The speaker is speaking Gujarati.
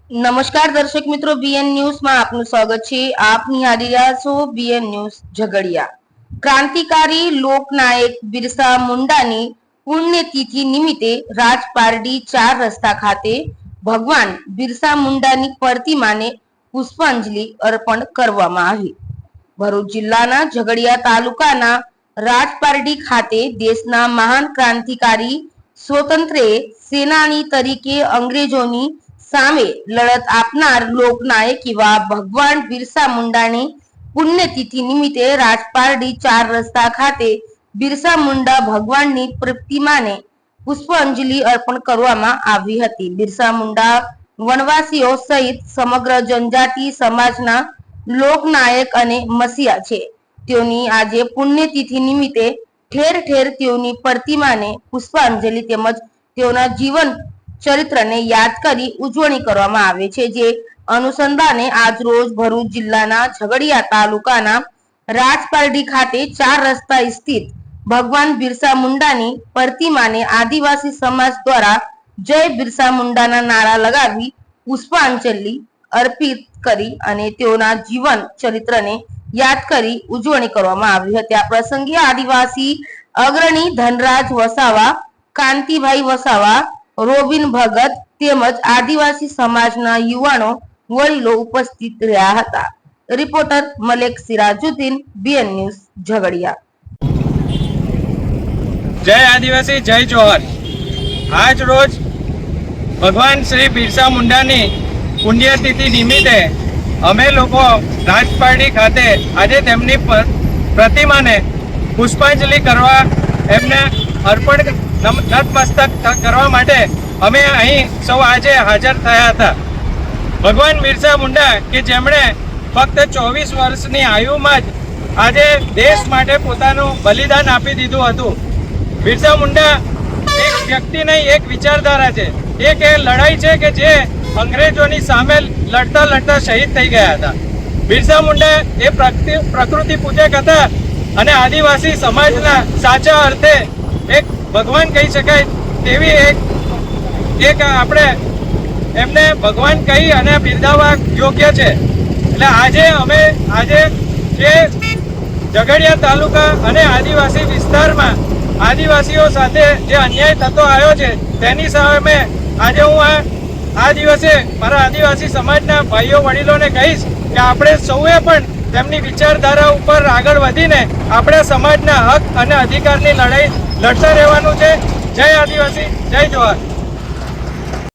નમસ્કાર દર્શક મિત્રો, બીએન ન્યૂઝમાં આપનું સ્વાગત છે। આપ નિહાળી રહ્યા છો બીએન ન્યૂઝ ઝઘડિયા। ક્રાંતિકારી લોકનાયક બિરસા મુંડાની પુણ્યતિથિ નિમિત્તે રાજપારડી 4 રસ્તા ખાતે ભગવાન બિરસા મુંડાની પ્રતિમાને પુષ્પાંજલિ અર્પણ કરવામાં આવી। ભરૂચ જિલ્લાના ઝઘડિયા તાલુકાના રાજપારડી ખાતે દેશના મહાન ક્રાંતિકારી સ્વતંત્ર સેનાની તરીકે અંગ્રેજોની સામે લડત આપનાર લોકનાયક એવા ભગવાન બિરસા મુંડાની પુણ્યતિથિ નિમિત્તે રાજપારડી 4 રસ્તા ખાતે બિરસા મુંડા ભગવાનની પ્રતિમાને પુષ્પાંજલિ અર્પણ કરવામાં આવી હતી। બિરસા મુંડા વનવાસીઓ સહિત સમગ્ર જનજાતિ સમાજના લોકનાયક અને મસીહા છે। તેઓની આજે પુણ્યતિથિ નિમિત્તે ઠેર ઠેર તેઓની પ્રતિમાને પુષ્પાંજલિ તેમજ તેઓના જીવન ચરિત્રને યાદ કરી ઉજવણી કરવામાં આવે છે। જે અનુસંધાને આજ રોજ ભરૂચ જિલ્લાના ઝઘડિયા તાલુકાના રાજપારડી ખાતે 4 રસ્તા સ્થિત ભગવાન બિરસા મુંડાની પ્રતિમાને આદિવાસી સમાજ દ્વારા જય બિરસા મુંડાના નારા લગાવી પુષ્પાંજલિ અર્પિત કરી અને તેઓના જીવન ચરિત્રને યાદ કરી ઉજવણી કરવામાં આવી હતી। આ પ્રસંગે આદિવાસી અગ્રણી ધનરાજ વસાવા, કાંતિભાઈ વસાવા, રોબિન ભગત તેમજ આદિવાસી સમાજના યુવાનો વડીલો ઉપસ્થિત રહ્યા હતા। Reporter Malek Sirajuddin, BN news Jhagadia. જય આદિવાસી, જય જોહર। આજ રોજ ભગવાન શ્રી બિરસા મુંડાની પુણ્યતિથિ નિમિત્તે અમે લોકો રાજપારડી ખાતે આજે તેમની પ્રતિમાને પુષ્પાંજલિ કરવા, એમને અર્પણ નતમસ્તક કરવા માટે અમે અહીં સૌ આજે હાજર થયા હતા। ભગવાન બિરસા મુંડા કે જેમણે ફક્ત 24 વર્ષની આયુમાં જ આજે દેશ માટે પોતાનું બલિદાન આપી દીધું હતું। બિરસા મુંડા એક વ્યક્તિ નહીં, એક વિચારધારા છે, એક એ લડાઈ છે કે જે અંગ્રેજોની સામે લડતા લડતા શહીદ થઈ ગયા હતા। બિરસા મુંડા એ પ્રકૃતિ પૂજક હતા અને આદિવાસી સમાજના સાચા અર્થે એક ભગવાન કહી શકાય તેવી એક આપણે એમને ભગવાન કહી અને બિરદાવવા યોગ્ય છે। એટલે આજે જે ઝઘડિયા તાલુકા અને આદિવાસી વિસ્તારમાં આદિવાસીઓ સાથે જે અન્યાય થતો આવ્યો છે તેની સામે આજે હું આ દિવસે મારા આદિવાસી સમાજના ભાઈઓ વડીલોને કહીશ કે આપણે સૌએ પણ તેમની વિચારધારા ઉપર આગળ વધીને આપણે સમાજના હક અને અધિકારની લડાઈ લડતા રહેવાનું છે। જય આદિવાસી, જય જોહર।